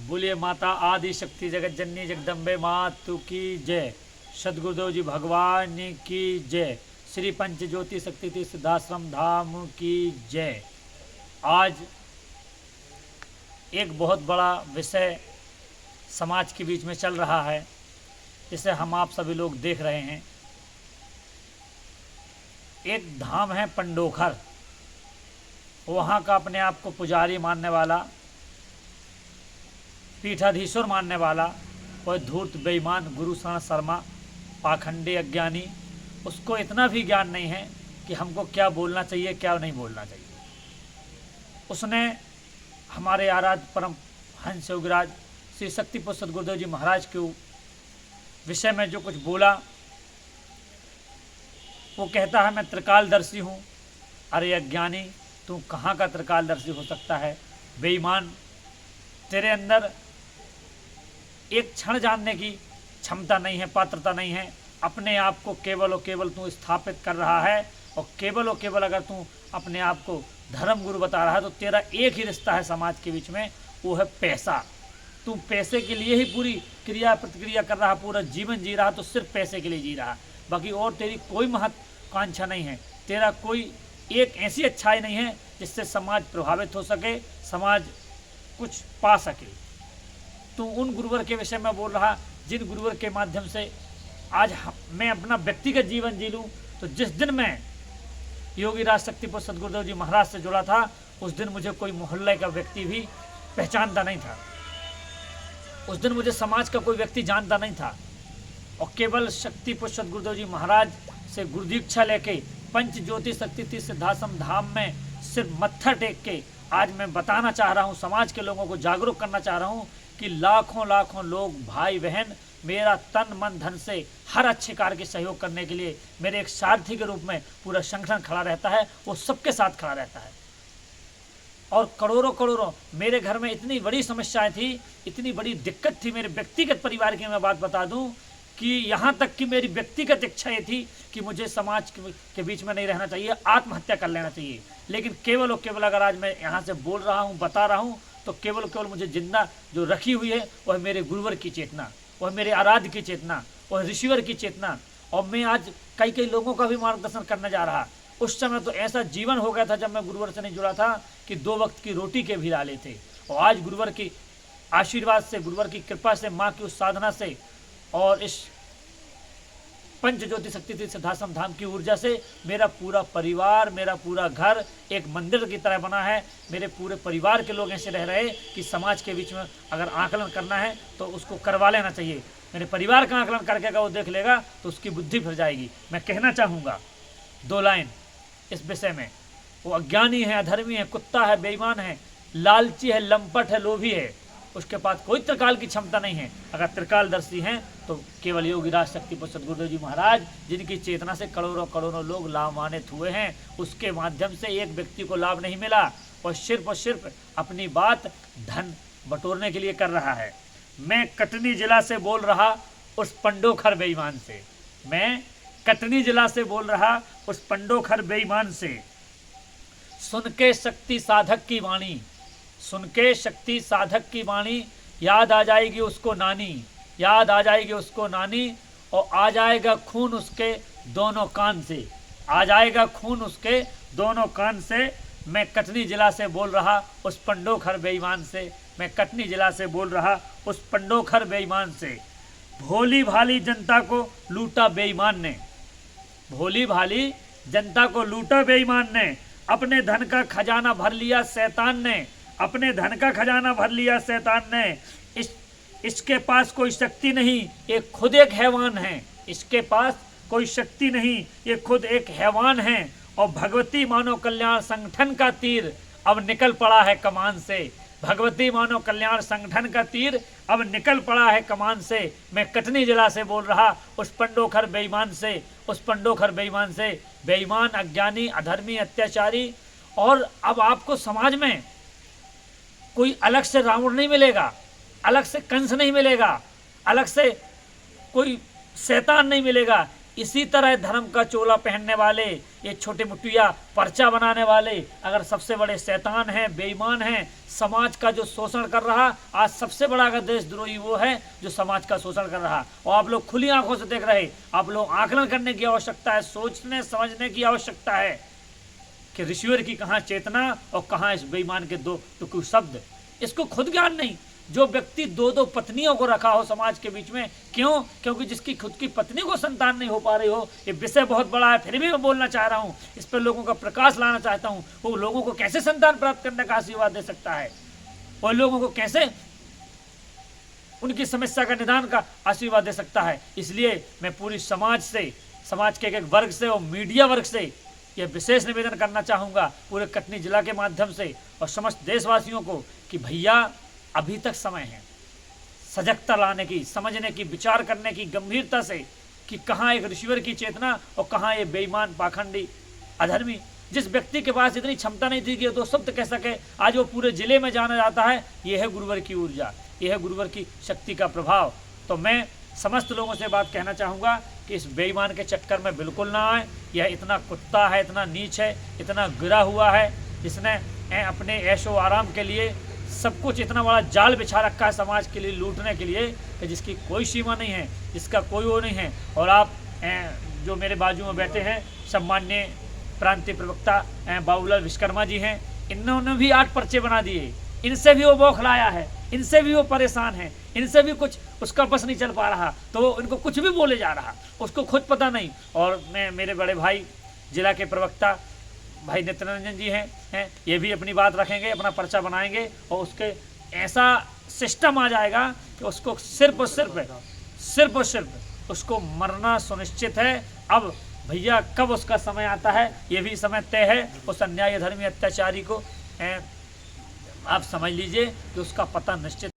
बोलिए माता आदि शक्ति जगत जननी जगदम्बे मातु की जय। सदगुरुदेव जी भगवान की जय। श्री पंच ज्योति शक्ति तीर्थ सिद्धाश्रम धाम की जय। आज एक बहुत बड़ा विषय समाज के बीच में चल रहा है, जिसे हम आप सभी लोग देख रहे हैं। एक धाम है पंडोखर, वहाँ का अपने आप को पुजारी मानने वाला, पीठाधीश्वर मानने वाला वह धूर्त बेईमान गुरुशरण शर्मा पाखंडी अज्ञानी, उसको इतना भी ज्ञान नहीं है कि हमको क्या बोलना चाहिए क्या नहीं बोलना चाहिए। उसने हमारे आराध्य परम हंस योगीराज श्री शक्ति पुरुष सद्गुरुदेव जी महाराज के विषय में जो कुछ बोला, वो कहता है मैं त्रिकालदर्शी हूँ। अरे अज्ञानी, तू कहाँ का त्रिकालदर्शी हो सकता है? बेईमान, तेरे अंदर एक क्षण जानने की क्षमता नहीं है, पात्रता नहीं है। अपने आप को केवल और केवल तू स्थापित कर रहा है, और केवल अगर तू अपने आप को धर्म गुरु बता रहा है तो तेरा एक ही रिश्ता है समाज के बीच में, वो है पैसा। तू पैसे के लिए ही पूरी क्रिया प्रतिक्रिया कर रहा, पूरा जीवन जी रहा, तो सिर्फ पैसे के लिए जी रहा, बाकी और तेरी कोई महत्वाकांक्षा नहीं है। तेरा कोई एक ऐसी अच्छाई नहीं है जिससे समाज प्रभावित हो सके, समाज कुछ पा सके। तो उन गुरुवर के विषय में बोल रहा, जिन गुरुवर के माध्यम से आज मैं अपना व्यक्तिगत जीवन जी लूँ। तो जिस दिन मैं योगीराज शक्तिपुर सद्गुरुदेव जी महाराज से जुड़ा था, उस दिन मुझे कोई मोहल्ले का व्यक्ति भी पहचानता नहीं था। उस दिन मुझे समाज का कोई व्यक्ति जानता नहीं था, और केवल शक्तिपुर सद्गुरुदेव जी महाराज से गुरुदीक्षा लेके पंच ज्योति शक्ति तीर्थ सिद्धाश्रम धाम में सिर्फ मत्था टेक के आज मैं बताना चाह रहा हूँ, समाज के लोगों को जागरूक करना चाह रहा हूँ कि लाखों लाखों लोग, भाई बहन, मेरा तन मन धन से हर अच्छे कार्य के सहयोग करने के लिए मेरे एक सारथी के रूप में पूरा संगठन खड़ा रहता है, वो सबके साथ खड़ा रहता है। और करोड़ों मेरे घर में इतनी बड़ी समस्याएं थी, इतनी बड़ी दिक्कत थी मेरे व्यक्तिगत परिवार की। मैं बात बता दूं कि यहाँ तक कि मेरी व्यक्तिगत इच्छा ये थी कि मुझे समाज के बीच में नहीं रहना चाहिए, आत्महत्या कर लेना चाहिए। लेकिन केवल और केवल अगर आज मैं यहाँ से बोल रहा हूँ, बता रहा हूँ, तो केवल केवल मुझे जिंदा जो रखी हुई है वह मेरे गुरुवर की चेतना, वह मेरे आराध्य की चेतना, वह ऋषिवर की चेतना। और मैं आज कई लोगों का भी मार्गदर्शन करने जा रहा। उस समय तो ऐसा जीवन हो गया था जब मैं गुरुवर से नहीं जुड़ा था कि 2 वक्त की रोटी के भी लाले थे। और आज गुरुवर की आशीर्वाद से, गुरुवर की कृपा से, माँ की उस साधना से और इस पंच ज्योति शक्ति तीर्थ सिद्धाश्रम धाम की ऊर्जा से मेरा पूरा परिवार, मेरा पूरा घर एक मंदिर की तरह बना है। मेरे पूरे परिवार के लोग ऐसे रह रहे कि समाज के बीच में अगर आकलन करना है तो उसको करवा लेना चाहिए। मेरे परिवार का आकलन करके अगर वो देख लेगा तो उसकी बुद्धि फिर जाएगी। मैं कहना चाहूँगा 2 लाइन इस विषय में। वो अज्ञानी है, अधर्मी है, कुत्ता है, बेईमान है, लालची है, लंपट है, लोभी है, उसके पास कोई त्रिकाल की क्षमता नहीं है। अगर त्रिकालदर्शी हैं तो केवल योगीराज शक्तिपुर सद्गुरुदेव जी महाराज, जिनकी चेतना से करोड़ों लोग लाभान्वित हुए हैं, उसके माध्यम से एक व्यक्ति को लाभ नहीं मिला, और सिर्फ अपनी बात धन बटोरने के लिए कर रहा है। मैं कटनी जिला से बोल रहा उस पंडोखर बेईमान से, मैं कटनी जिला से बोल रहा उस पंडोखर बेईमान से। सुन के शक्ति साधक की वाणी, सुन के शक्ति साधक की वाणी, याद आ जाएगी उसको नानी, याद आ जाएगी उसको नानी, और आ जाएगा खून उसके दोनों कान से, आ जाएगा खून उसके दोनों कान से। मैं कटनी जिला से बोल रहा उस पंडोखर बेईमान से, मैं कटनी जिला से बोल रहा उस पंडोखर बेईमान से। भोली भाली जनता को लूटा बेईमान ने, भोली भाली जनता को लूटा बेईमान ने, अपने धन का खजाना भर लिया शैतान ने, अपने धन का खजाना भर लिया शैतान ने। इसके पास कोई शक्ति नहीं, ये खुद एक हैवान है, इसके पास कोई शक्ति नहीं, ये खुद एक हैवान है। और भगवती मानव कल्याण संगठन का तीर अब निकल पड़ा है कमान से, भगवती मानव कल्याण संगठन का तीर अब निकल पड़ा है कमान से। मैं कटनी जिला से बोल रहा उस पंडोखर बेईमान से, उस पंडोखर बेईमान से। बेईमान, अज्ञानी, अधर्मी, अत्याचारी। और अब आपको समाज में कोई अलग से रावण नहीं मिलेगा, अलग से कंस नहीं मिलेगा, अलग से कोई शैतान नहीं मिलेगा। इसी तरह धर्म का चोला पहनने वाले, ये छोटे मुट्ठिया पर्चा बनाने वाले अगर सबसे बड़े शैतान हैं, बेईमान हैं, समाज का जो शोषण कर रहा, आज सबसे बड़ा अगर देशद्रोही वो है जो समाज का शोषण कर रहा, और आप लोग खुली आंखों से देख रहे। आप लोग आकलन करने की आवश्यकता है, सोचने समझने की आवश्यकता है कि ऋषिवर की कहाँ चेतना और कहाँ इस बेईमान के दो टुकड़े शब्द। इसको खुद ज्ञान नहीं। जो व्यक्ति दो दो पत्नियों को रखा हो समाज के बीच में, क्यों? क्योंकि जिसकी खुद की पत्नी को संतान नहीं हो पा रही हो। ये विषय बहुत बड़ा है, फिर भी मैं बोलना चाह रहा हूँ, इस पर लोगों का प्रकाश लाना चाहता हूँ। वो लोगों को कैसे संतान प्राप्त करने का आशीर्वाद दे सकता है, और लोगों को कैसे उनकी समस्या का निदान का आशीर्वाद दे सकता है। इसलिए मैं पूरी समाज से, समाज के एक वर्ग से और मीडिया वर्ग से यह विशेष निवेदन करना चाहूँगा, पूरे कटनी जिला के माध्यम से और समस्त देशवासियों को, कि भैया अभी तक समय है सजगता लाने की, समझने की, विचार करने की गंभीरता से, कि कहाँ एक ऋषिवर की चेतना और कहाँ ये बेईमान, पाखंडी, अधर्मी। जिस व्यक्ति के पास इतनी क्षमता नहीं थी कि दो शब्द कह सके, आज वो पूरे जिले में जाना जाता है। ये है गुरुवर की ऊर्जा, ये है गुरुवर की शक्ति का प्रभाव। तो मैं समस्त लोगों से बात कहना चाहूँगा कि इस बेईमान के चक्कर में बिल्कुल ना आए। यह इतना कुत्ता है, इतना नीच है, इतना गिरा हुआ है, जिसने अपने ऐशो आराम के लिए सब कुछ इतना बड़ा जाल बिछा रखा है समाज के लिए लूटने के लिए, कि जिसकी कोई सीमा नहीं है, जिसका कोई वो नहीं है। और आप जो मेरे बाजू में बैठे हैं, सम्मान्य प्रांतीय प्रवक्ता बाबूलाल विश्वकर्मा जी हैं, इन्होंने भी 8 पर्चे बना दिए। इनसे भी वो बौखलाया है, इनसे भी वो परेशान है, इनसे भी कुछ उसका बस नहीं चल पा रहा, तो वो इनको कुछ भी बोले जा रहा, उसको खुद पता नहीं। और मैं, मेरे बड़े भाई जिला के प्रवक्ता भाई नित्यानंदन जी हैं, ये भी अपनी बात रखेंगे, अपना पर्चा बनाएंगे, और उसके ऐसा सिस्टम आ जाएगा कि उसको सिर्फ और सिर्फ उसको मरना सुनिश्चित है। अब भैया कब उसका समय आता है, ये भी समय तय है। उस अन्याय धर्मी अत्याचारी को आप समझ लीजिए कि उसका पता निश्चित